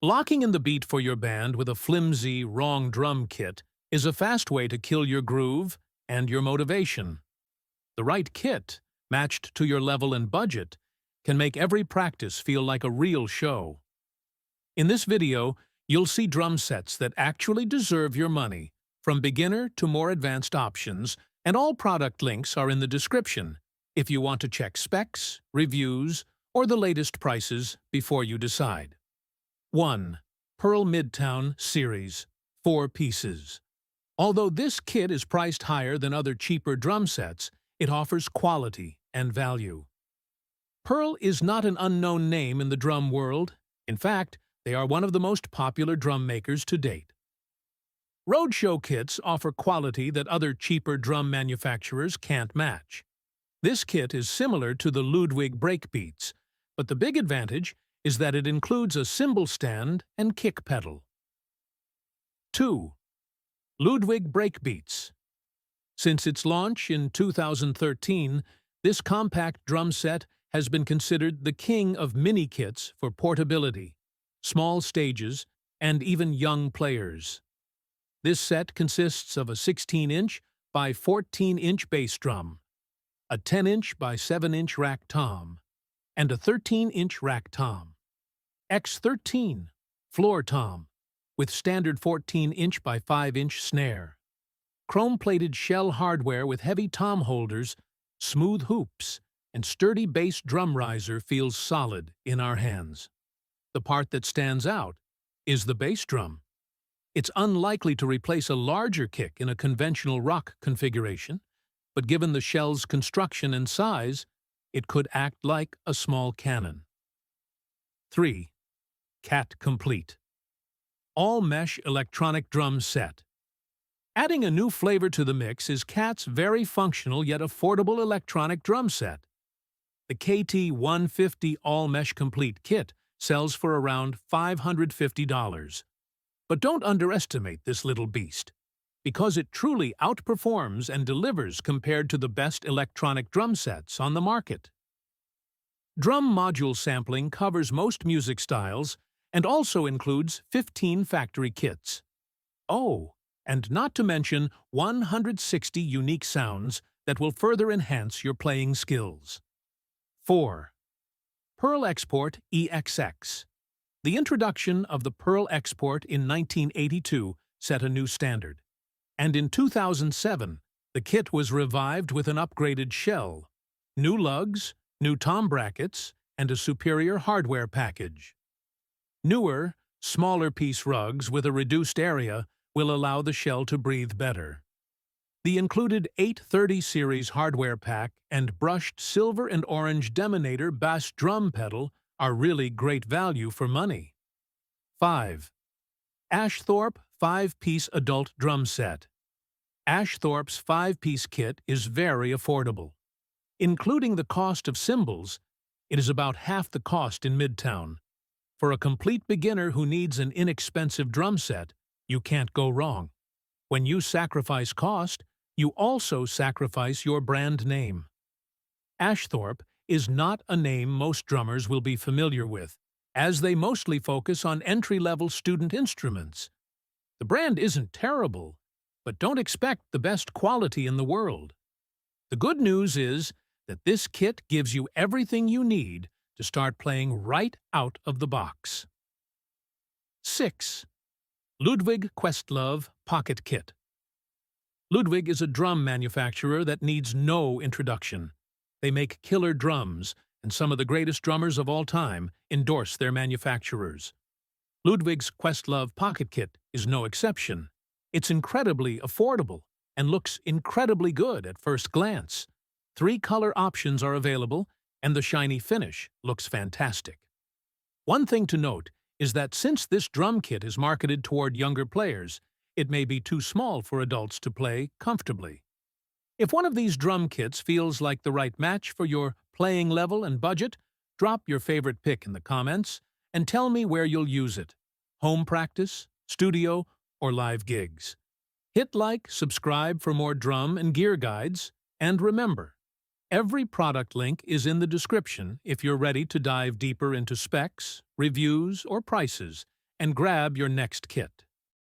Locking in the beat for your band with a flimsy, wrong drum kit is a fast way to kill your groove and your motivation. The right kit, matched to your level and budget, can make every practice feel like a real show. In this video, you'll see drum sets that actually deserve your money, from beginner to more advanced options, and all product links are in the description if you want to check specs, reviews, or the latest prices before you decide. 1. Pearl Midtown Series, 4 pieces. Although this kit is priced higher than other cheaper drum sets, it offers quality and value. Pearl is not an unknown name in the drum world. In fact, they are one of the most popular drum makers to date. Roadshow kits offer quality that other cheaper drum manufacturers can't match. This kit is similar to the Ludwig Breakbeats, but the big advantage is that it includes a cymbal stand and kick pedal. 2. Ludwig Breakbeats. Since its launch in 2013, this compact drum set has been considered the king of mini kits for portability, small stages, and even young players. This set consists of a 16-inch by 14-inch bass drum, a 10-inch by 7-inch rack tom, and a 13-inch rack tom, X13 floor tom, with standard 14-inch by 5-inch snare, chrome-plated shell hardware with heavy tom holders, smooth hoops, and sturdy bass drum riser feels solid in our hands. The part that stands out is the bass drum. It's unlikely to replace a larger kick in a conventional rock configuration, but given the shell's construction and size, it could act like a small cannon. 3. Cat Complete. All-mesh electronic drum set. Adding a new flavor to the mix is Cat's very functional yet affordable electronic drum set. The KT150 All-Mesh Complete kit sells for around $550. But don't underestimate this little beast, because it truly outperforms and delivers compared to the best electronic drum sets on the market. Drum module sampling covers most music styles and also includes 15 factory kits. Oh, and not to mention 160 unique sounds that will further enhance your playing skills. 4. Pearl Export EXX. The introduction of the Pearl Export in 1982 set a new standard, and in 2007, the kit was revived with an upgraded shell, new lugs, new tom brackets, and a superior hardware package. Newer, smaller piece rugs with a reduced area will allow the shell to breathe better. The included 830 series hardware pack and brushed silver and orange Demonator bass drum pedal are really great value for money. 5. Ashthorpe 5-piece adult drum set. Ashthorpe's 5-piece kit is very affordable. Including the cost of cymbals, it is about half the cost in Midtown. For a complete beginner who needs an inexpensive drum set, you can't go wrong. When you sacrifice cost, you also sacrifice your brand name. Ashthorpe is not a name most drummers will be familiar with, as they mostly focus on entry-level student instruments. The brand isn't terrible, but don't expect the best quality in the world. The good news is that this kit gives you everything you need to start playing right out of the box. 6. Ludwig Questlove Pocket Kit. Ludwig is a drum manufacturer that needs no introduction. They make killer drums, and some of the greatest drummers of all time endorse their manufacturers. Ludwig's Questlove Pocket Kit is no exception. It's incredibly affordable and looks incredibly good at first glance. 3 color options are available, and the shiny finish looks fantastic. One thing to note is that since this drum kit is marketed toward younger players, it may be too small for adults to play comfortably. If one of these drum kits feels like the right match for your playing level and budget, drop your favorite pick in the comments and tell me where you'll use it: home practice, studio, or live gigs. Hit like, subscribe for more drum and gear guides, and remember, every product link is in the description if you're ready to dive deeper into specs, reviews, or prices, and grab your next kit.